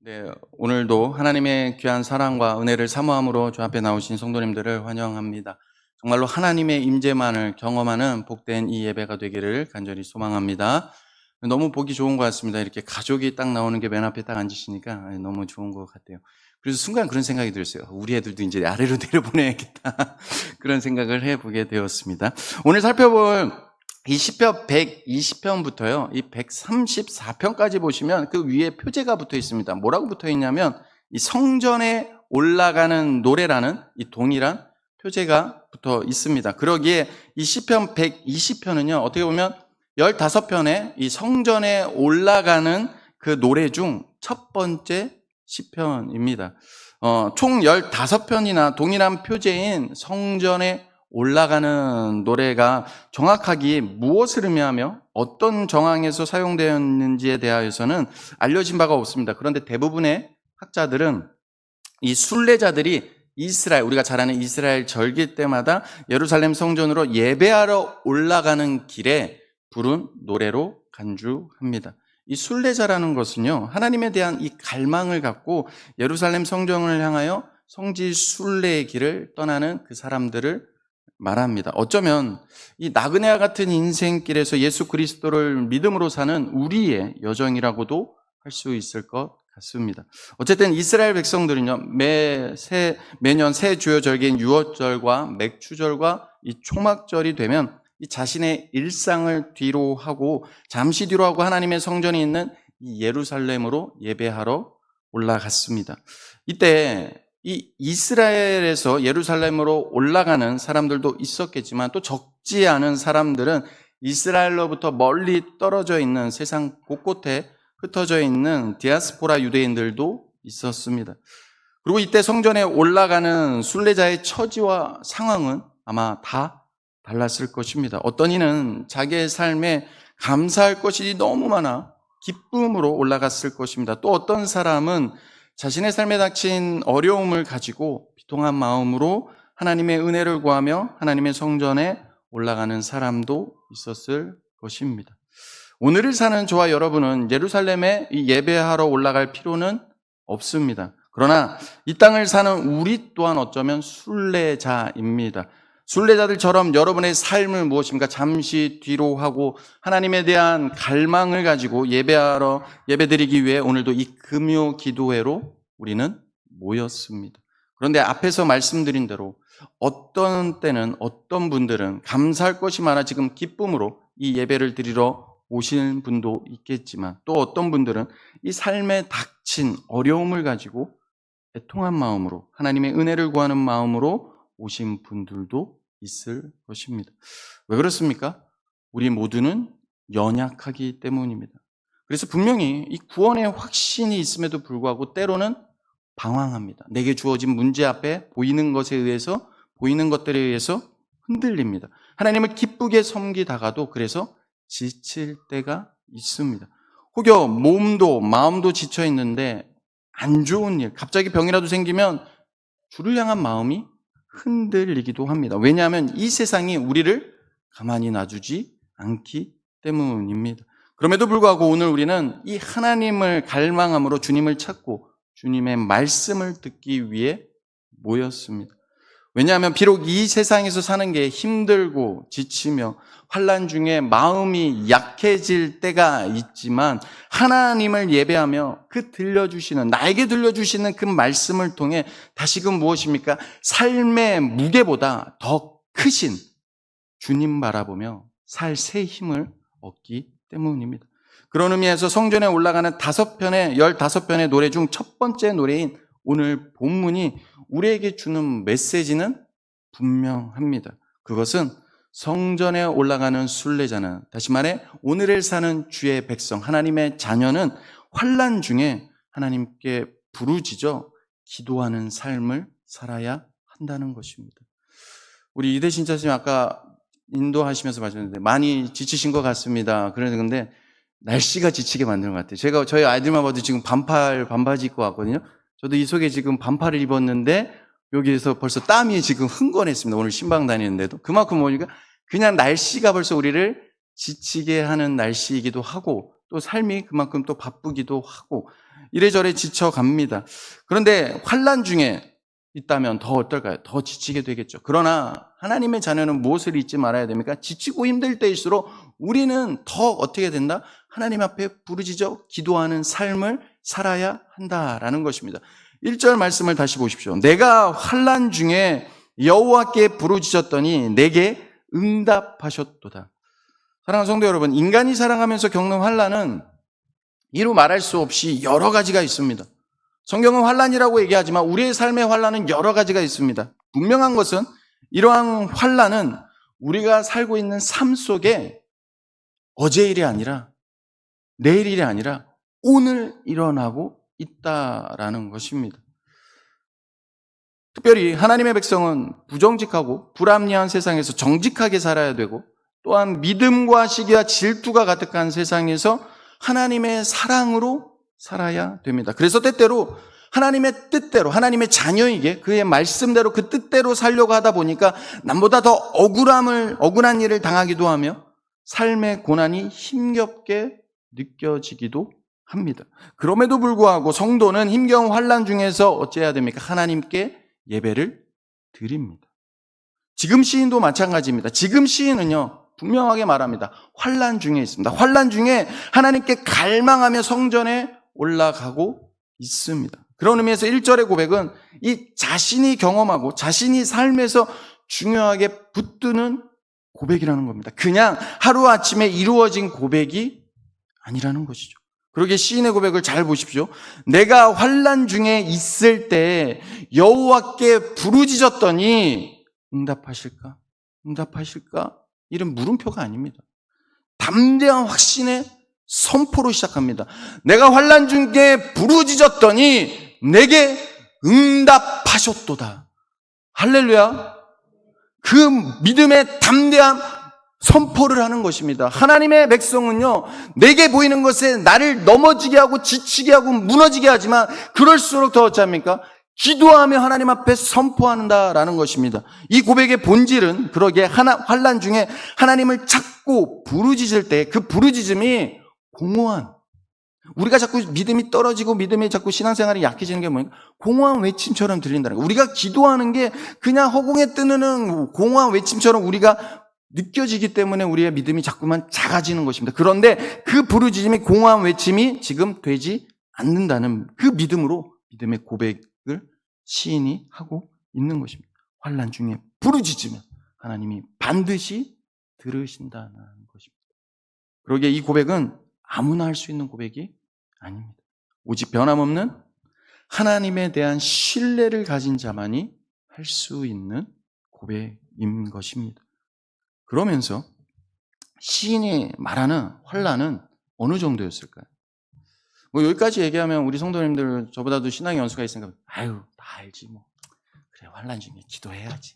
네, 오늘도 하나님의 귀한 사랑과 은혜를 사모함으로 주 앞에 나오신 성도님들을 환영합니다. 정말로 하나님의 임재만을 경험하는 복된 이 예배가 되기를 간절히 소망합니다. 너무 보기 좋은 것 같습니다. 이렇게 가족이 딱 나오는 게 맨 앞에 딱 앉으시니까 너무 좋은 것 같아요. 그래서 순간 그런 생각이 들었어요. 우리 애들도 이제 아래로 내려보내야겠다. 그런 생각을 해보게 되었습니다. 오늘 살펴볼 이 시편 120편부터요, 이 134편까지 보시면 그 위에 표제가 붙어 있습니다. 뭐라고 붙어 있냐면, 이 성전에 올라가는 노래라는 이 동일한 표제가 붙어 있습니다. 그러기에 이 시편 120편은요, 어떻게 보면 15편의 이 성전에 올라가는 그 노래 중 첫 번째 시편입니다. 총 15편이나 동일한 표제인 성전에 올라가는 노래가 정확하게 무엇을 의미하며 어떤 정황에서 사용되었는지에 대하여서는 알려진 바가 없습니다. 그런데 대부분의 학자들은 이 순례자들이 이스라엘, 우리가 잘 아는 이스라엘 절기 때마다 예루살렘 성전으로 예배하러 올라가는 길에 부른 노래로 간주합니다. 이 순례자라는 것은요, 하나님에 대한 이 갈망을 갖고 예루살렘 성전을 향하여 성지 순례의 길을 떠나는 그 사람들을 말합니다. 어쩌면 이 나그네와 같은 인생길에서 예수 그리스도를 믿음으로 사는 우리의 여정이라고도 할 수 있을 것 같습니다. 어쨌든 이스라엘 백성들은요, 매년 새 주요 절기인 유월절과 맥추절과 이 초막절이 되면 이 자신의 일상을 뒤로 하고 잠시 뒤로 하고 하나님의 성전이 있는 이 예루살렘으로 예배하러 올라갔습니다. 이때 이 이스라엘에서 예루살렘으로 올라가는 사람들도 있었겠지만 또 적지 않은 사람들은 이스라엘로부터 멀리 떨어져 있는 세상 곳곳에 흩어져 있는 디아스포라 유대인들도 있었습니다. 그리고 이때 성전에 올라가는 순례자의 처지와 상황은 아마 다 달랐을 것입니다. 어떤 이는 자기의 삶에 감사할 것이 너무 많아 기쁨으로 올라갔을 것입니다. 또 어떤 사람은 자신의 삶에 닥친 어려움을 가지고 비통한 마음으로 하나님의 은혜를 구하며 하나님의 성전에 올라가는 사람도 있었을 것입니다. 오늘을 사는 저와 여러분은 예루살렘에 예배하러 올라갈 필요는 없습니다. 그러나 이 땅을 사는 우리 또한 어쩌면 순례자입니다. 순례자들처럼 여러분의 삶을 무엇입니까? 잠시 뒤로 하고 하나님에 대한 갈망을 가지고 예배드리기 위해 오늘도 이 금요 기도회로 우리는 모였습니다. 그런데 앞에서 말씀드린 대로 어떤 때는 어떤 분들은 감사할 것이 많아 지금 기쁨으로 이 예배를 드리러 오시는 분도 있겠지만 또 어떤 분들은 이 삶에 닥친 어려움을 가지고 애통한 마음으로 하나님의 은혜를 구하는 마음으로 오신 분들도 있을 것입니다. 왜 그렇습니까? 우리 모두는 연약하기 때문입니다. 그래서 분명히 이 구원의 확신이 있음에도 불구하고 때로는 방황합니다. 내게 주어진 문제 앞에 보이는 것에 의해서, 보이는 것들에 의해서 흔들립니다. 하나님을 기쁘게 섬기다가도 그래서 지칠 때가 있습니다. 혹여 몸도 마음도 지쳐 있는데 안 좋은 일, 갑자기 병이라도 생기면 주를 향한 마음이 흔들리기도 합니다. 왜냐하면 이 세상이 우리를 가만히 놔주지 않기 때문입니다. 그럼에도 불구하고 오늘 우리는 이 하나님을 갈망함으로 주님을 찾고 주님의 말씀을 듣기 위해 모였습니다. 왜냐하면 비록 이 세상에서 사는 게 힘들고 지치며 환난 중에 마음이 약해질 때가 있지만 하나님을 예배하며 나에게 들려주시는 그 말씀을 통해 다시금 무엇입니까? 삶의 무게보다 더 크신 주님 바라보며 살 새 힘을 얻기 때문입니다. 그런 의미에서 성전에 올라가는 15편의 노래 중 첫 번째 노래인 오늘 본문이 우리에게 주는 메시지는 분명합니다. 그것은 성전에 올라가는 순례자는, 다시 말해 오늘을 사는 주의 백성, 하나님의 자녀는 환난 중에 하나님께 부르짖어 기도하는 삶을 살아야 한다는 것입니다. 우리 이대 신자님 아까 인도하시면서 말씀하셨는데 많이 지치신 것 같습니다. 그런데 날씨가 지치게 만드는 것 같아요. 저희 아이들만 봐도 지금 반바지 입고 왔거든요. 저도 이 속에 지금 반팔을 입었는데 여기에서 벌써 땀이 지금 흥건했습니다. 오늘 신방 다니는데도. 그만큼 뭐니까 그냥 날씨가 벌써 우리를 지치게 하는 날씨이기도 하고 또 삶이 그만큼 또 바쁘기도 하고 이래저래 지쳐갑니다. 그런데 환난 중에 있다면 더 어떨까요? 더 지치게 되겠죠. 그러나 하나님의 자녀는 무엇을 잊지 말아야 됩니까? 지치고 힘들 때일수록 우리는 더 어떻게 된다? 하나님 앞에 부르짖어 기도하는 삶을 살아야 한다라는 것입니다. 1절 말씀을 다시 보십시오. 내가 환난 중에 여호와께 부르짖었더니 내게 응답하셨도다. 사랑하는 성도 여러분, 인간이 살아가면서 겪는 환난은 이루 말할 수 없이 여러 가지가 있습니다. 성경은 환난이라고 얘기하지만 우리의 삶의 환난은 여러 가지가 있습니다. 분명한 것은 이러한 환난은 우리가 살고 있는 삶 속에 어제 일이 아니라 내일 일이 아니라 오늘 일어나고 있다라는 것입니다. 특별히 하나님의 백성은 부정직하고 불합리한 세상에서 정직하게 살아야 되고 또한 믿음과 시기와 질투가 가득한 세상에서 하나님의 사랑으로 살아야 됩니다. 그래서 때때로 하나님의 뜻대로 하나님의 자녀에게 그의 말씀대로 그 뜻대로 살려고 하다 보니까 남보다 더 억울한 일을 당하기도 하며 삶의 고난이 힘겹게 느껴지기도 합니다. 그럼에도 불구하고 성도는 힘겨운 환난 중에서 어찌해야 됩니까? 하나님께 예배를 드립니다. 지금 시인도 마찬가지입니다. 지금 시인은요 분명하게 말합니다. 환난 중에 있습니다. 환난 중에 하나님께 갈망하며 성전에 올라가고 있습니다. 그런 의미에서 1절의 고백은 이 자신이 경험하고 자신이 삶에서 중요하게 붙드는 고백이라는 겁니다. 그냥 하루아침에 이루어진 고백이 아니라는 것이죠. 그러기에 시인의 고백을 잘 보십시오. 내가 환난 중에 있을 때 여호와께 부르짖었더니 응답하실까? 응답하실까? 이런 물음표가 아닙니다. 담대한 확신의 선포로 시작합니다. 내가 환난 중에 부르짖었더니 내게 응답하셨도다. 할렐루야. 그 믿음의 담대한 선포를 하는 것입니다. 하나님의 백성은요, 내게 보이는 것에 나를 넘어지게 하고 지치게 하고 무너지게 하지만 그럴수록 더 어찌합니까? 기도하며 하나님 앞에 선포한다라는 것입니다. 이 고백의 본질은 그러기에 환난 중에 하나님을 찾고 부르짖을 때 그 부르짖음이 공허한, 우리가 자꾸 믿음이 떨어지고 믿음이 자꾸 신앙생활이 약해지는 게 뭐냐? 공허한 외침처럼 들린다는 거예요. 우리가 기도하는 게 그냥 허공에 뜨는 공허한 외침처럼 우리가 느껴지기 때문에 우리의 믿음이 자꾸만 작아지는 것입니다. 그런데 그 부르짖음이 공허한 외침이 지금 되지 않는다는 그 믿음으로 믿음의 고백을 시인이 하고 있는 것입니다. 환난 중에 부르짖으면 하나님이 반드시 들으신다는 것입니다. 그러기에 이 고백은 아무나 할 수 있는 고백이 아닙니다. 오직 변함없는 하나님에 대한 신뢰를 가진 자만이 할 수 있는 고백인 것입니다. 그러면서 시인이 말하는 환난은 어느 정도였을까요? 뭐 여기까지 얘기하면 우리 성도님들 저보다도 신앙의 연수가 있으니까 아유 다 알지 뭐 그래 환난 중에 기도해야지.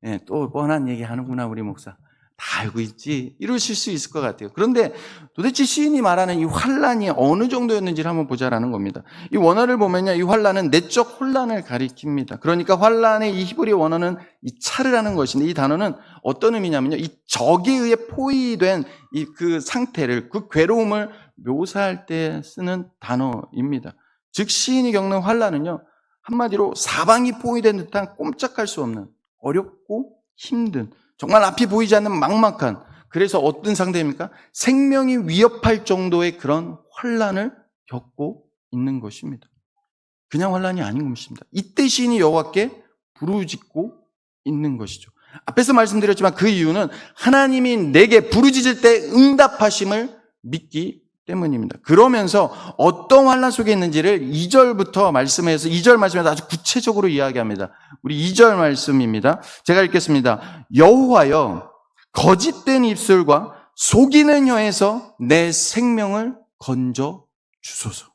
예, 또 뻔한 얘기 하는구나 우리 목사. 다 알고 있지 이러실 수 있을 것 같아요. 그런데 도대체 시인이 말하는 이 환난이 어느 정도였는지를 한번 보자라는 겁니다. 이 원어를 보면요, 이 환난은 내적 혼란을 가리킵니다. 그러니까 환난의 이 히브리 원어는 이 차르라는 것인데 이 단어는 어떤 의미냐면요, 이 적에 의해 포위된 이 그 상태를, 그 괴로움을 묘사할 때 쓰는 단어입니다. 즉 시인이 겪는 환난은요 한마디로 사방이 포위된 듯한 꼼짝할 수 없는 어렵고 힘든, 정말 앞이 보이지 않는 막막한, 그래서 어떤 상태입니까? 생명이 위협할 정도의 그런 환난을 겪고 있는 것입니다. 그냥 환난이 아닌 것입니다. 이때 시인이 여호와께 부르짖고 있는 것이죠. 앞에서 말씀드렸지만 그 이유는 하나님이 내게 부르짖을 때 응답하심을 믿기 때문입니다. 그러면서 어떤 환난 속에 있는지를 2절부터 말씀해서 2절 말씀에서 아주 구체적으로 이야기합니다. 우리 2절 말씀입니다. 제가 읽겠습니다. 여호와여 거짓된 입술과 속이는 혀에서 내 생명을 건져 주소서.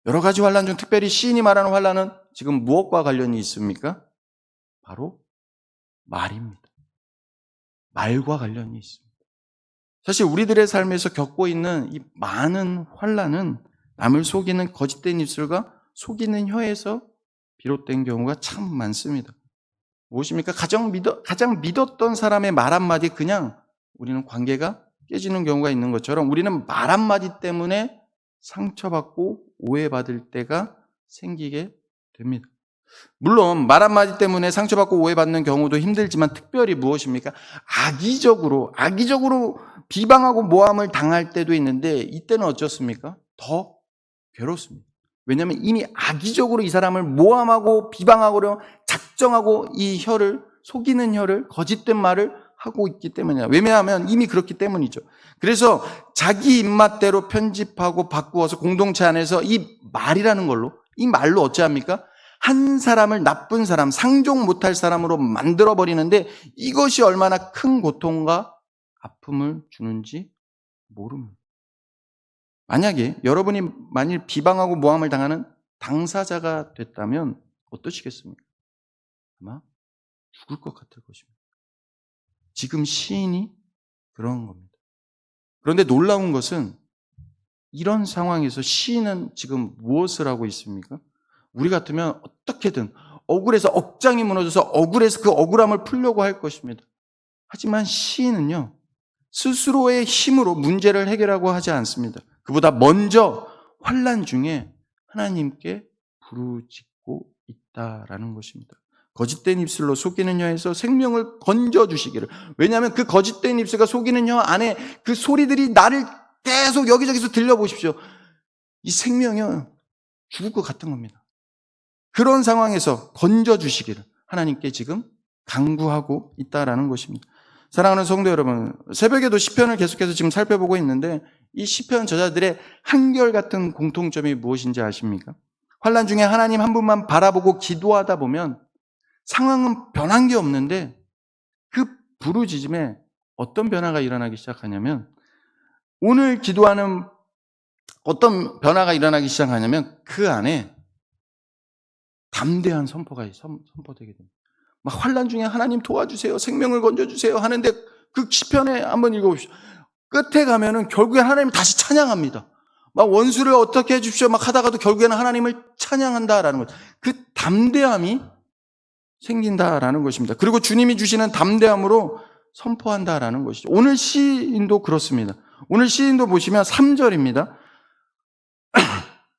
여러 가지 환난 중 특별히 시인이 말하는 환난은 지금 무엇과 관련이 있습니까? 바로 말입니다. 말과 관련이 있습니다. 사실 우리들의 삶에서 겪고 있는 이 많은 환난은 남을 속이는 거짓된 입술과 속이는 혀에서 비롯된 경우가 참 많습니다. 무엇입니까? 가장 믿었던 사람의 말 한마디 그냥 우리는 관계가 깨지는 경우가 있는 것처럼 우리는 말 한마디 때문에 상처받고 오해받을 때가 생기게 됩니다. 물론 말 한마디 때문에 상처받고 오해받는 경우도 힘들지만 특별히 무엇입니까? 악의적으로 비방하고 모함을 당할 때도 있는데 이때는 어쩌습니까? 더 괴롭습니다. 왜냐하면 이미 악의적으로 이 사람을 모함하고 비방하고 작정하고 이 혀를 속이는 혀를 거짓된 말을 하고 있기 때문이야. 왜냐하면 이미 그렇기 때문이죠. 그래서 자기 입맛대로 편집하고 바꾸어서 공동체 안에서 이 말이라는 걸로 이 말로 어찌합니까? 한 사람을 나쁜 사람, 상종 못할 사람으로 만들어버리는데 이것이 얼마나 큰 고통과 아픔을 주는지 모릅니다. 만약에 여러분이 만일 비방하고 모함을 당하는 당사자가 됐다면 어떠시겠습니까? 아마 죽을 것 같을 것입니다. 지금 시인이 그런 겁니다. 그런데 놀라운 것은 이런 상황에서 시인은 지금 무엇을 하고 있습니까? 우리 같으면 어떻게든 억울해서 억장이 무너져서 억울해서 그 억울함을 풀려고 할 것입니다. 하지만 시인은요, 스스로의 힘으로 문제를 해결하고 하지 않습니다. 그보다 먼저 환난 중에 하나님께 부르짖고 있다라는 것입니다. 거짓된 입술로 속이는 혀에서 생명을 건져주시기를. 왜냐하면 그 거짓된 입술과 속이는 혀 안에 그 소리들이 나를 계속 여기저기서 들려보십시오. 이 생명이 죽을 것 같은 겁니다. 그런 상황에서 건져주시기를 하나님께 지금 간구하고 있다라는 것입니다. 사랑하는 성도 여러분, 새벽에도 시편을 계속해서 지금 살펴보고 있는데 이 시편 저자들의 한결같은 공통점이 무엇인지 아십니까? 환난 중에 하나님 한 분만 바라보고 기도하다 보면 상황은 변한 게 없는데 그 부르짖음에 어떤 변화가 일어나기 시작하냐면 오늘 기도하는 어떤 변화가 일어나기 시작하냐면 그 안에 담대한 선포가 선포되게 됩니다. 막 환난 중에 하나님 도와주세요, 생명을 건져주세요 하는데 그 시편에 한번 읽어보십시오. 끝에 가면은 결국에 하나님 다시 찬양합니다. 막 원수를 어떻게 해주십시오 막 하다가도 결국에는 하나님을 찬양한다라는 것. 그 담대함이 생긴다라는 것입니다. 그리고 주님이 주시는 담대함으로 선포한다라는 것이죠. 오늘 시인도 그렇습니다. 오늘 시인도 보시면 3절입니다.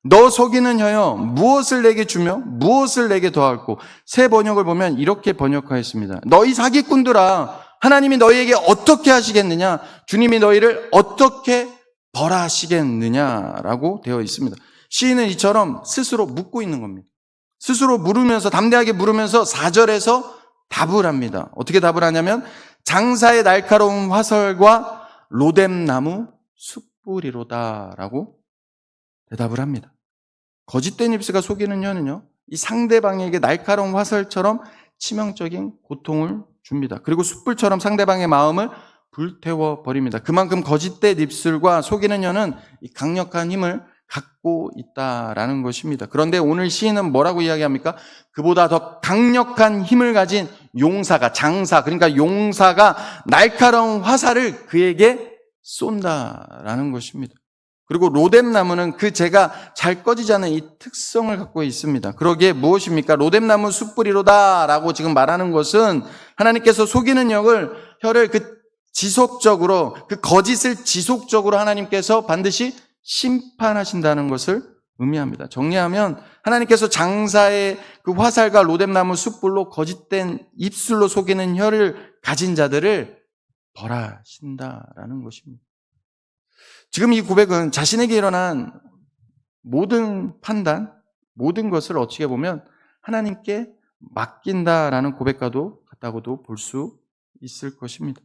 너 속이는 혀여 무엇을 내게 주며 무엇을 내게 더할꼬. 새 번역을 보면 이렇게 번역하였습니다. 너희 사기꾼들아 하나님이 너희에게 어떻게 하시겠느냐, 주님이 너희를 어떻게 벌하시겠느냐라고 되어 있습니다. 시인은 이처럼 스스로 묻고 있는 겁니다. 스스로 물으면서 담대하게 물으면서 4절에서 답을 합니다. 어떻게 답을 하냐면 장사의 날카로운 화살과 로뎀나무 숯불이로다라고 대답을 합니다. 거짓된 입술과 속이는 혀는요, 이 상대방에게 날카로운 화살처럼 치명적인 고통을 줍니다. 그리고 숯불처럼 상대방의 마음을 불태워 버립니다. 그만큼 거짓된 입술과 속이는 혀는 이 강력한 힘을 갖고 있다라는 것입니다. 그런데 오늘 시인은 뭐라고 이야기합니까? 그보다 더 강력한 힘을 가진 용사가, 장사, 그러니까 용사가 날카로운 화살을 그에게 쏜다라는 것입니다. 그리고 로뎀나무는 그 재가 잘 꺼지지 않는 이 특성을 갖고 있습니다. 그러기에 무엇입니까? 로뎀나무 숯불이로다라고 지금 말하는 것은 하나님께서 속이는 혀를 지속적으로, 그 거짓을 지속적으로 하나님께서 반드시 심판하신다는 것을 의미합니다. 정리하면 하나님께서 장사의 그 화살과 로뎀나무 숯불로 거짓된 입술로 속이는 혀를 가진 자들을 벌하신다라는 것입니다. 지금 이 고백은 자신에게 일어난 모든 판단, 모든 것을 어떻게 보면 하나님께 맡긴다라는 고백과도 같다고도 볼 수 있을 것입니다.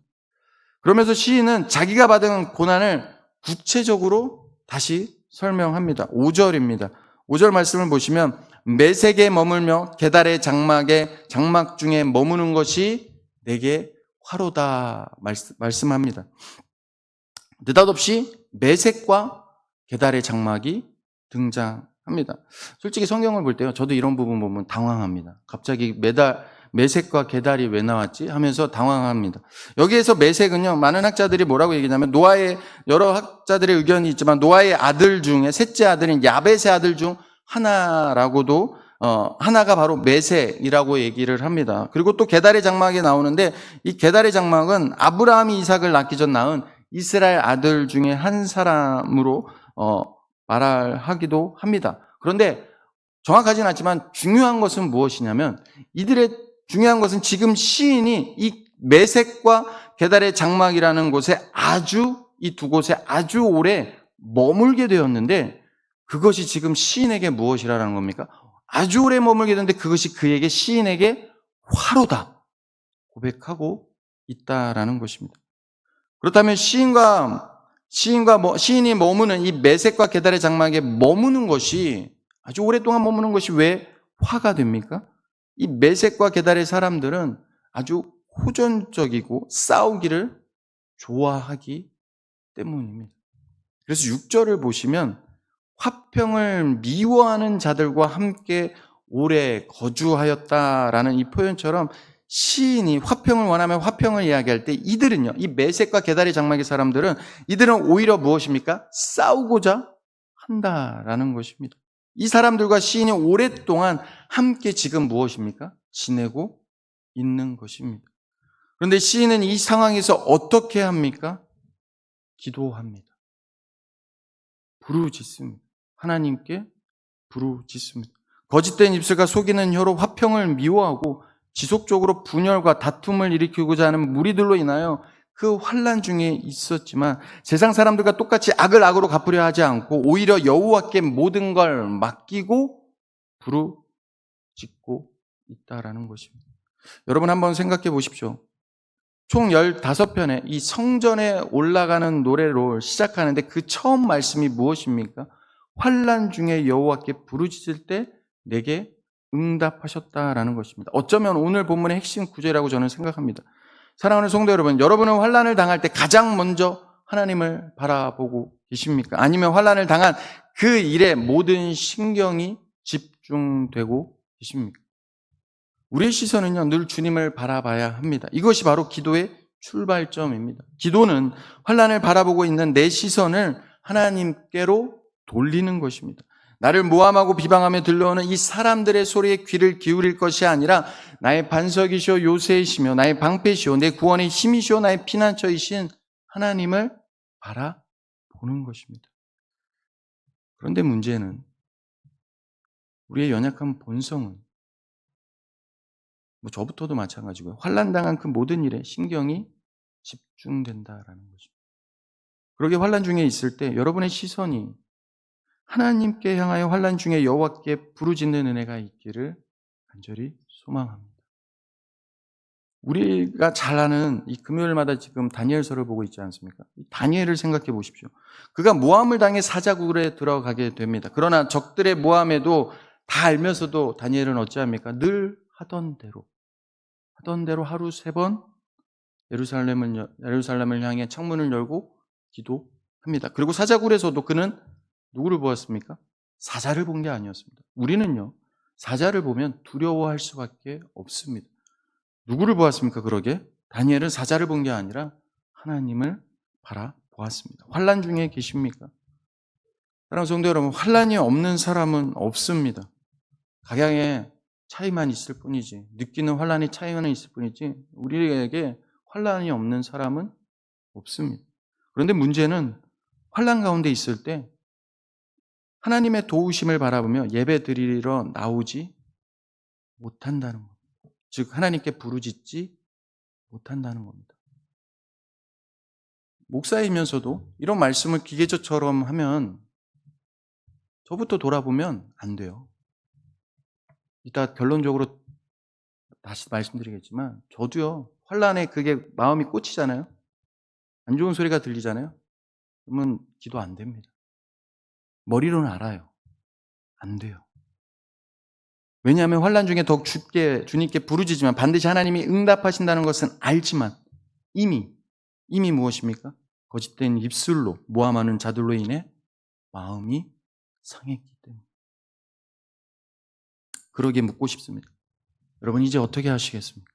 그러면서 시인은 자기가 받은 고난을 구체적으로 다시 설명합니다. 5절입니다. 5절 말씀을 보시면 메색에 머물며 게달의 장막 중에 머무는 것이 내게 화로다 말씀합니다. 느닷없이 메색과 게달의 장막이 등장합니다. 솔직히 성경을 볼 때요, 저도 이런 부분 보면 당황합니다. 갑자기 메색과 게달이 왜 나왔지 하면서 당황합니다. 여기에서 메색은요, 많은 학자들이 뭐라고 얘기하냐면 노아의, 여러 학자들의 의견이 있지만 노아의 아들 중에 셋째 아들인 야벳의 아들 중 하나라고도 하나가 바로 메색이라고 얘기를 합니다. 그리고 또 게달의 장막에 나오는데 이 게달의 장막은 아브라함이 이삭을 낳기 전 낳은 이스라엘 아들 중에 한 사람으로 말하기도 합니다. 그런데 정확하진 않지만 중요한 것은 무엇이냐면 이들의 중요한 것은 지금 시인이 이 메섹과 게달의 장막이라는 곳에 이 두 곳에 아주 오래 머물게 되었는데 그것이 지금 시인에게 무엇이라는 겁니까? 아주 오래 머물게 되었는데 그것이 그에게 시인에게 화로다 고백하고 있다라는 것입니다. 그렇다면 시인이 머무는 이 메섹과 게달의 장막에 머무는 것이 아주 오랫동안 머무는 것이 왜 화가 됩니까? 이 메섹과 게달의 사람들은 아주 호전적이고 싸우기를 좋아하기 때문입니다. 그래서 6절을 보시면 화평을 미워하는 자들과 함께 오래 거주하였다라는 이 표현처럼 시인이 화평을 원하면 화평을 이야기할 때 이들은요, 이 메섹과 게달의 장막의 사람들은 이들은 오히려 무엇입니까? 싸우고자 한다라는 것입니다. 이 사람들과 시인이 오랫동안 함께 지금 무엇입니까? 지내고 있는 것입니다. 그런데 시인은 이 상황에서 어떻게 합니까? 기도합니다. 부르짖습니다. 하나님께 부르짖습니다. 거짓된 입술과 속이는 혀로 화평을 미워하고 지속적으로 분열과 다툼을 일으키고자 하는 무리들로 인하여 그 환난 중에 있었지만 세상 사람들과 똑같이 악을 악으로 갚으려 하지 않고 오히려 여호와께 모든 걸 맡기고 부르짖고 있다라는 것입니다. 여러분 한번 생각해 보십시오. 총 15편의 이 성전에 올라가는 노래로 시작하는데 그 처음 말씀이 무엇입니까? 환난 중에 여호와께 부르짖을 때 내게 응답하셨다라는 것입니다. 어쩌면 오늘 본문의 핵심 구절이라고 저는 생각합니다. 사랑하는 성도 여러분, 여러분은 환난을 당할 때 가장 먼저 하나님을 바라보고 계십니까? 아니면 환난을 당한 그 일에 모든 신경이 집중되고 계십니까? 우리의 시선은요, 늘 주님을 바라봐야 합니다. 이것이 바로 기도의 출발점입니다. 기도는 환난을 바라보고 있는 내 시선을 하나님께로 돌리는 것입니다. 나를 모함하고 비방하며 들려오는 이 사람들의 소리에 귀를 기울일 것이 아니라 나의 반석이시오 요새이시며 나의 방패시오 내 구원의 힘이시오 나의 피난처이신 하나님을 바라보는 것입니다. 그런데 문제는 우리의 연약한 본성은 저부터도 마찬가지고요. 환난당한 그 모든 일에 신경이 집중된다라는 것입니다. 그러게 환난 중에 있을 때 여러분의 시선이 하나님께 향하여 환난 중에 여호와께 부르짖는 은혜가 있기를 간절히 소망합니다. 우리가 잘 아는 이 금요일마다 지금 다니엘서를 보고 있지 않습니까? 다니엘을 생각해 보십시오. 그가 모함을 당해 사자굴에 들어가게 됩니다. 그러나 적들의 모함에도 다 알면서도 다니엘은 어찌합니까? 늘 하던 대로 하루 3번 예루살렘을 향해 창문을 열고 기도합니다. 그리고 사자굴에서도 그는 누구를 보았습니까? 사자를 본 게 아니었습니다. 우리는요, 사자를 보면 두려워할 수밖에 없습니다. 누구를 보았습니까? 그러게 다니엘은 사자를 본 게 아니라 하나님을 바라보았습니다. 환난 중에 계십니까? 사랑하는 성도 여러분, 환난이 없는 사람은 없습니다. 각양의 차이만 있을 뿐이지, 느끼는 환난의 차이만 있을 뿐이지 우리에게 환난이 없는 사람은 없습니다. 그런데 문제는 환난 가운데 있을 때 하나님의 도우심을 바라보며 예배 드리러 나오지 못한다는 겁니다. 즉 하나님께 부르짖지 못한다는 겁니다. 목사이면서도 이런 말씀을 기계처럼 하면 저부터 돌아보면 안 돼요. 이따 결론적으로 다시 말씀드리겠지만 저도요, 환난에 그게 마음이 꽂히잖아요. 안 좋은 소리가 들리잖아요. 그러면 기도 안 됩니다. 머리로는 알아요. 안 돼요. 왜냐하면 환난 중에 더욱 주님께 부르짖지만 반드시 하나님이 응답하신다는 것은 알지만 이미 무엇입니까? 거짓된 입술로 모함하는 자들로 인해 마음이 상했기 때문에. 그러기에 묻고 싶습니다. 여러분 이제 어떻게 하시겠습니까?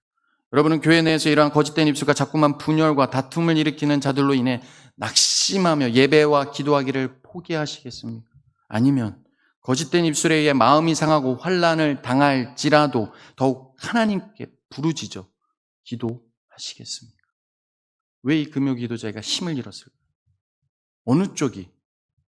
여러분은 교회 내에서 이러한 거짓된 입술과 자꾸만 분열과 다툼을 일으키는 자들로 인해 낙심하며 예배와 기도하기를 포기하시겠습니까? 아니면 거짓된 입술에 의해 마음이 상하고 환난을 당할지라도 더욱 하나님께 부르짖어 기도하시겠습니까? 왜 이 금요기도자가 힘을 잃었을까요? 어느 쪽이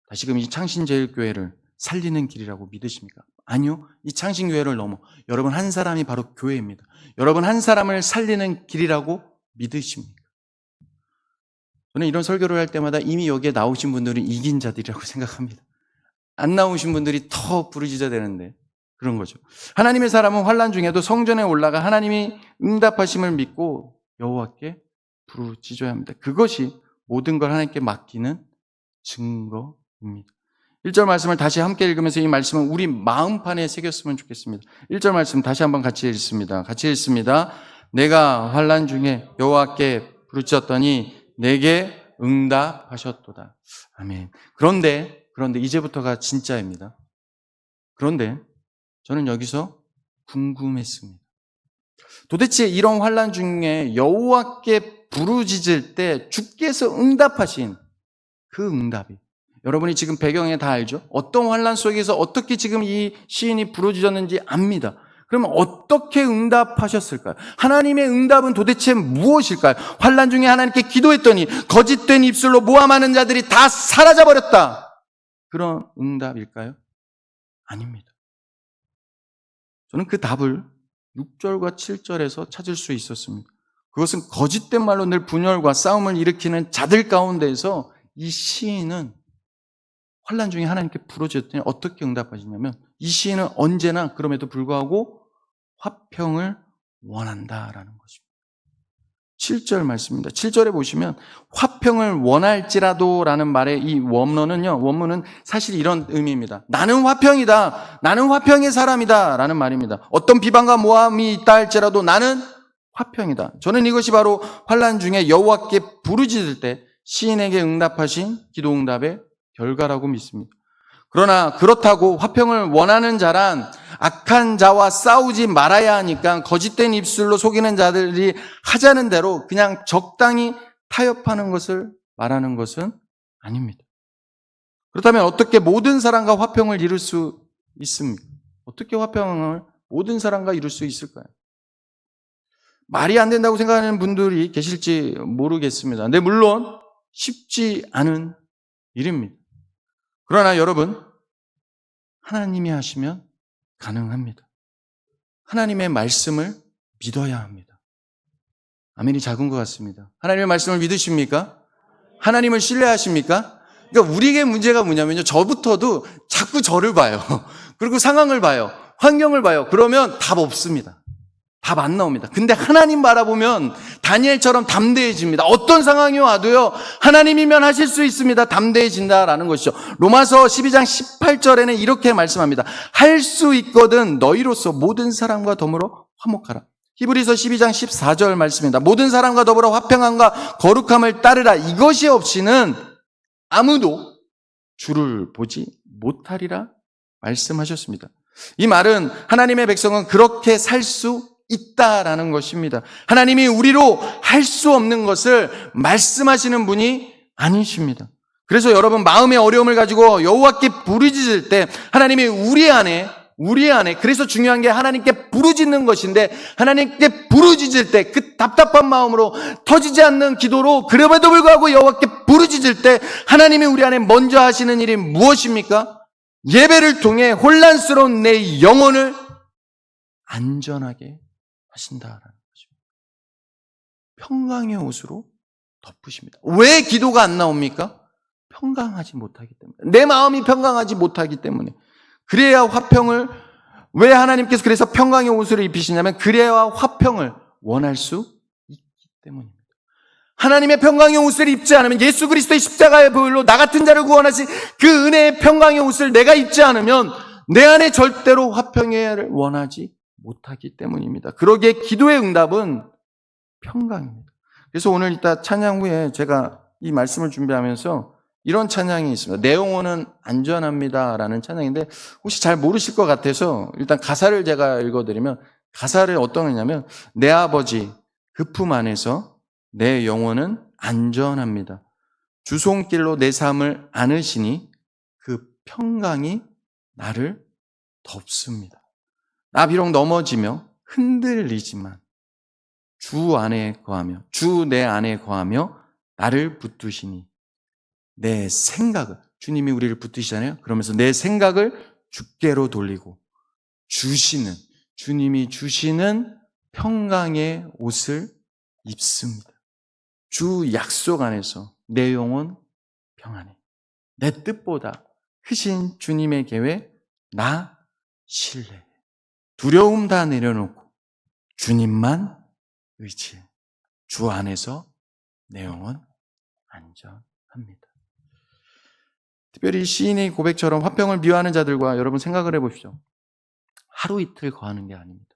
다시금 이 창신제일교회를 살리는 길이라고 믿으십니까? 아니요. 이 창신교회를 넘어 여러분 한 사람이 바로 교회입니다. 여러분 한 사람을 살리는 길이라고 믿으십니까? 저는 이런 설교를 할 때마다 이미 여기에 나오신 분들은 이긴 자들이라고 생각합니다. 안 나오신 분들이 더 부르짖어야 되는데 그런 거죠. 하나님의 사람은 환난 중에도 성전에 올라가 하나님이 응답하심을 믿고 여호와께 부르짖어야 합니다. 그것이 모든 걸 하나님께 맡기는 증거입니다. 1절 말씀을 다시 함께 읽으면서 이 말씀은 우리 마음판에 새겼으면 좋겠습니다. 1절 말씀 다시 한번 같이 읽습니다. 같이 읽습니다. 내가 환난 중에 여호와께 부르짖었더니 내게 응답하셨도다. 아멘. 그런데 이제부터가 진짜입니다. 그런데 저는 여기서 궁금했습니다. 도대체 이런 환난 중에 여호와께 부르짖을 때 주께서 응답하신 그 응답이 여러분이 지금 배경에 다 알죠? 어떤 환난 속에서 어떻게 지금 이 시인이 부르짖었는지 압니다. 그러면 어떻게 응답하셨을까요? 하나님의 응답은 도대체 무엇일까요? 환난 중에 하나님께 기도했더니 거짓된 입술로 모함하는 자들이 다 사라져버렸다. 그런 응답일까요? 아닙니다. 저는 그 답을 6절과 7절에서 찾을 수 있었습니다. 그것은 거짓된 말로 늘 분열과 싸움을 일으키는 자들 가운데에서 이 시인은 환난 중에 하나님께 부르짖었더니 어떻게 응답하시냐면 이 시인은 언제나 그럼에도 불구하고 화평을 원한다라는 것입니다. 7절 말씀입니다. 7절에 보시면 화평을 원할지라도 라는 말의 이 원문은 사실 이런 의미입니다. 나는 화평이다. 나는 화평의 사람이다 라는 말입니다. 어떤 비방과 모함이 있다 할지라도 나는 화평이다. 저는 이것이 바로 환난 중에 여호와께 부르짖을 때 시인에게 응답하신 기도 응답의 결과라고 믿습니다. 그러나 그렇다고 화평을 원하는 자란 악한 자와 싸우지 말아야 하니까 거짓된 입술로 속이는 자들이 하자는 대로 그냥 적당히 타협하는 것을 말하는 것은 아닙니다. 그렇다면 어떻게 모든 사람과 화평을 이룰 수 있습니까? 어떻게 화평을 모든 사람과 이룰 수 있을까요? 말이 안 된다고 생각하는 분들이 계실지 모르겠습니다. 근데 물론 쉽지 않은 일입니다. 그러나 여러분, 하나님이 하시면 가능합니다. 하나님의 말씀을 믿어야 합니다. 아멘이 작은 것 같습니다. 하나님의 말씀을 믿으십니까? 하나님을 신뢰하십니까? 그러니까 우리에게 문제가 뭐냐면요. 저부터도 자꾸 저를 봐요. 그리고 상황을 봐요. 환경을 봐요. 그러면 답 없습니다. 답 안 나옵니다. 근데 하나님 바라보면 다니엘처럼 담대해집니다. 어떤 상황이 와도요, 하나님이면 하실 수 있습니다. 담대해진다라는 것이죠. 로마서 12장 18절에는 이렇게 말씀합니다. 할 수 있거든 너희로서 모든 사람과 더불어 화목하라. 히브리서 12장 14절 말씀입니다. 모든 사람과 더불어 화평함과 거룩함을 따르라. 이것이 없이는 아무도 주를 보지 못하리라 말씀하셨습니다. 이 말은 하나님의 백성은 그렇게 살 수 있다라는 것입니다. 하나님이 우리로 할 수 없는 것을 말씀하시는 분이 아니십니다. 그래서 여러분 마음의 어려움을 가지고 여호와께 부르짖을 때 하나님이 우리 안에 그래서 중요한 게 하나님께 부르짖는 것인데 하나님께 부르짖을 때 그 답답한 마음으로 터지지 않는 기도로 그럼에도 불구하고 여호와께 부르짖을 때 하나님이 우리 안에 먼저 하시는 일이 무엇입니까? 예배를 통해 혼란스러운 내 영혼을 안전하게 하신다라는 것입니다. 평강의 옷으로 덮으십니다. 왜 기도가 안 나옵니까? 평강하지 못하기 때문에. 내 마음이 평강하지 못하기 때문에. 그래야 화평을, 왜 하나님께서 그래서 평강의 옷을 입히시냐면 그래야 화평을 원할 수 있기 때문입니다. 하나님의 평강의 옷을 입지 않으면 예수 그리스도의 십자가의 보혈로 나 같은 자를 구원하신 그 은혜의 평강의 옷을 내가 입지 않으면 내 안에 절대로 화평을 원하지 못하기 때문입니다. 그러기에 기도의 응답은 평강입니다. 그래서 오늘 이따 찬양 후에 제가 이 말씀을 준비하면서 이런 찬양이 있습니다. 내 영혼은 안전합니다 라는 찬양인데 혹시 잘 모르실 것 같아서 일단 가사를 제가 읽어드리면 가사를 어떤 거냐면 내 아버지 그 품 안에서 내 영혼은 안전합니다. 주 손길로 내 삶을 안으시니 그 평강이 나를 덮습니다. 나 비록 넘어지며 흔들리지만 주 안에 거하며 주 내 안에 거하며 나를 붙드시니 내 생각을, 주님이 우리를 붙드시잖아요. 그러면서 내 생각을 주께로 돌리고 주님이 주시는 평강의 옷을 입습니다. 주 약속 안에서 내 영혼 평안해. 내 뜻보다 크신 주님의 계획 나 신뢰해. 두려움 다 내려놓고 주님만 의지해. 주 안에서 내 영혼 안전합니다. 특별히 시인의 고백처럼 화평을 미워하는 자들과 여러분 생각을 해보십시오. 하루 이틀 거하는 게 아닙니다.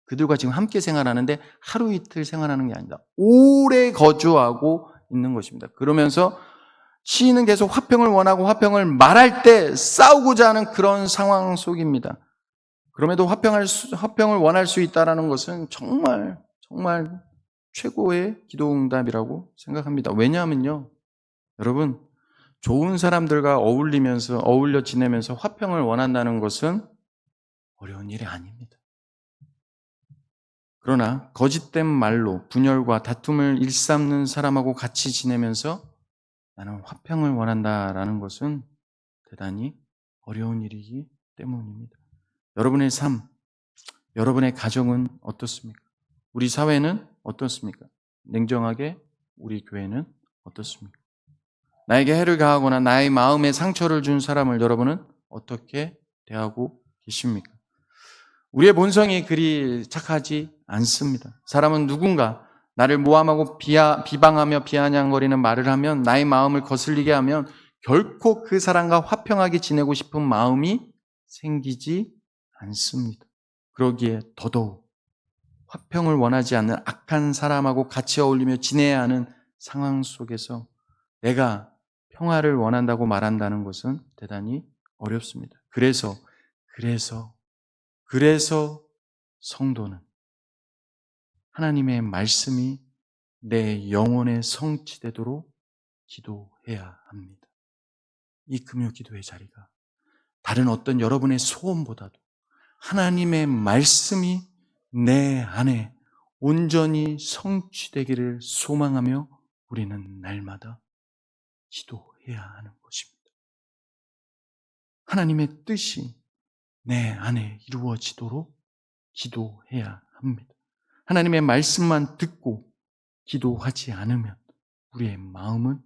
그들과 지금 함께 생활하는데 하루 이틀 생활하는 게 아니다. 오래 거주하고 있는 것입니다. 그러면서 시인은 계속 화평을 원하고 화평을 말할 때 싸우고자 하는 그런 상황 속입니다. 그럼에도 화평을 원할 수 있다는 것은 정말 최고의 기도응답이라고 생각합니다. 왜냐하면요, 여러분, 좋은 사람들과 어울려 지내면서 화평을 원한다는 것은 어려운 일이 아닙니다. 그러나 거짓된 말로 분열과 다툼을 일삼는 사람하고 같이 지내면서 나는 화평을 원한다라는 것은 대단히 어려운 일이기 때문입니다. 여러분의 삶, 여러분의 가정은 어떻습니까? 우리 사회는 어떻습니까? 냉정하게 우리 교회는 어떻습니까? 나에게 해를 가하거나 나의 마음에 상처를 준 사람을 여러분은 어떻게 대하고 계십니까? 우리의 본성이 그리 착하지 않습니다. 사람은 누군가 나를 모함하고 비방하며 비아냥거리는 말을 하면, 나의 마음을 거슬리게 하면 결코 그 사람과 화평하게 지내고 싶은 마음이 생기지 않습니다. 그러기에 더더욱 화평을 원하지 않는 악한 사람하고 같이 어울리며 지내야 하는 상황 속에서 내가 평화를 원한다고 말한다는 것은 대단히 어렵습니다. 그래서 성도는 하나님의 말씀이 내 영혼에 성취되도록 기도해야 합니다. 이 금요 기도의 자리가 다른 어떤 여러분의 소원보다도 하나님의 말씀이 내 안에 온전히 성취되기를 소망하며 우리는 날마다 기도해야 하는 것입니다. 하나님의 뜻이 내 안에 이루어지도록 기도해야 합니다. 하나님의 말씀만 듣고 기도하지 않으면 우리의 마음은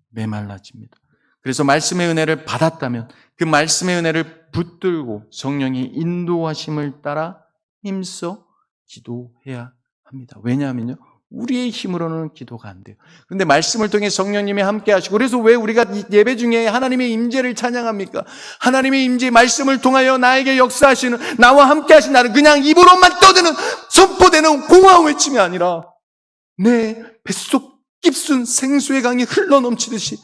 메말라집니다. 그래서 말씀의 은혜를 받았다면 그 말씀의 은혜를 붙들고 성령의 인도하심을 따라 힘써 기도해야 합니다. 왜냐하면요, 우리의 힘으로는 기도가 안 돼요. 그런데 말씀을 통해 성령님이 함께 하시고, 그래서 왜 우리가 예배 중에 하나님의 임재를 찬양합니까? 하나님의 임재, 말씀을 통하여 나에게 역사하시는, 나와 함께 하신 나를 그냥 입으로만 떠드는, 선포되는 공허한 외침이 아니라 내 뱃속 깊은 생수의 강이 흘러넘치듯이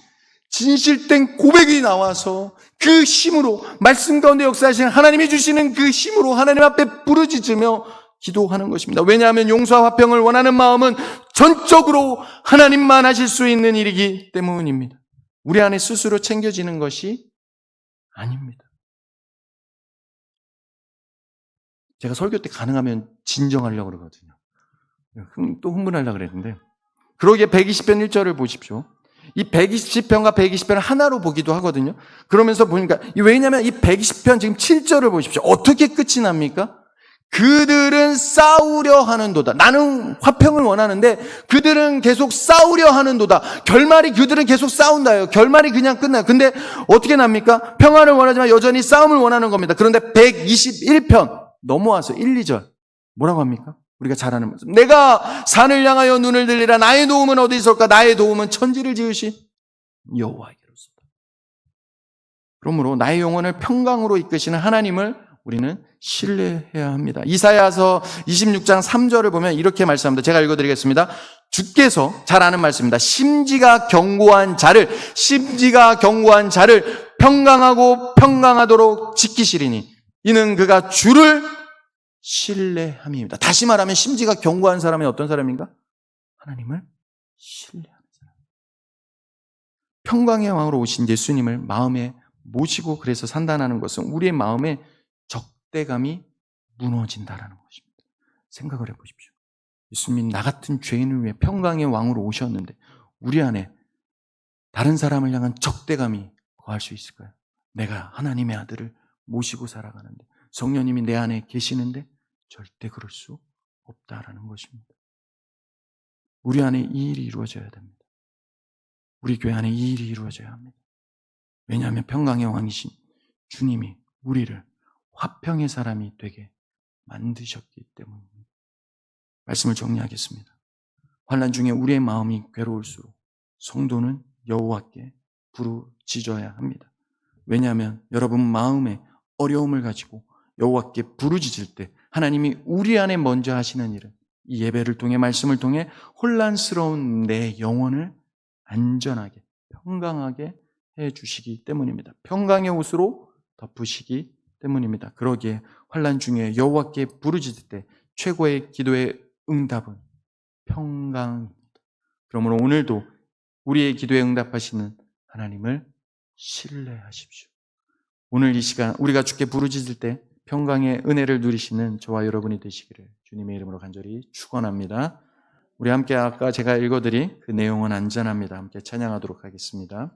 진실된 고백이 나와서 그 힘으로, 말씀 가운데 역사하시는 하나님이 주시는 그 힘으로 하나님 앞에 부르짖으며 기도하는 것입니다. 왜냐하면 용서와 화평을 원하는 마음은 전적으로 하나님만 하실 수 있는 일이기 때문입니다. 우리 안에 스스로 챙겨지는 것이 아닙니다. 제가 설교 때 가능하면 진정하려고 그러거든요. 또 흥분하려고 그랬는데, 그러기에 120편 1절을 보십시오. 이 120편과 120편을 하나로 보기도 하거든요. 그러면서 보니까, 왜냐하면 이 120편 지금 7절을 보십시오. 어떻게 끝이 납니까? 그들은 싸우려 하는도다. 나는 화평을 원하는데 그들은 계속 싸우려 하는도다. 결말이 그들은 계속 싸운다요. 결말이 그냥 끝나요. 근데 어떻게 납니까? 평화를 원하지만 여전히 싸움을 원하는 겁니다. 그런데 121편 넘어와서 1, 2절 뭐라고 합니까? 우리가 잘 아는 말씀. 내가 산을 향하여 눈을 들리라. 나의 도움은 어디 있을까? 나의 도움은 천지를 지으신 여호와에게로소이다. 그러므로 나의 영혼을 평강으로 이끄시는 하나님을 우리는 신뢰해야 합니다. 이사야서 26장 3절을 보면 이렇게 말씀합니다. 제가 읽어드리겠습니다. 주께서, 잘 아는 말씀입니다. 심지가 견고한 자를 평강하고 평강하도록 지키시리니 이는 그가 주를 신뢰함입니다. 다시 말하면 심지가 견고한 사람은 어떤 사람인가? 하나님을 신뢰하는 사람. 평강의 왕으로 오신 예수님을 마음에 모시고 그래서 산다는 것은 우리의 마음에 적대감이 무너진다라는 것입니다. 생각을 해보십시오. 예수님 나 같은 죄인을 위해 평강의 왕으로 오셨는데 우리 안에 다른 사람을 향한 적대감이 거할 수 있을까요? 내가 하나님의 아들을 모시고 살아가는데, 성령님이 내 안에 계시는데 절대 그럴 수 없다라는 것입니다. 우리 안에 이 일이 이루어져야 됩니다. 우리 교회 안에 이 일이 이루어져야 합니다. 왜냐하면 평강의 왕이신 주님이 우리를 화평의 사람이 되게 만드셨기 때문입니다. 말씀을 정리하겠습니다. 환난 중에 우리의 마음이 괴로울수록 성도는 여호와께 부르짖어야 합니다. 왜냐하면 여러분 마음에 어려움을 가지고 여호와께 부르짖을 때 하나님이 우리 안에 먼저 하시는 일은 이 예배를 통해, 말씀을 통해 혼란스러운 내 영혼을 안전하게, 평강하게 해주시기 때문입니다. 평강의 옷으로 덮으시기 때문입니다. 그러기에 환난 중에 여호와께 부르짖을 때 최고의 기도의 응답은 평강입니다. 그러므로 오늘도 우리의 기도에 응답하시는 하나님을 신뢰하십시오. 오늘 이 시간 우리가 주께 부르짖을 때 평강의 은혜를 누리시는 저와 여러분이 되시기를 주님의 이름으로 간절히 축원합니다. 우리 함께 아까 제가 읽어드린 그 내용은 안전합니다. 함께 찬양하도록 하겠습니다.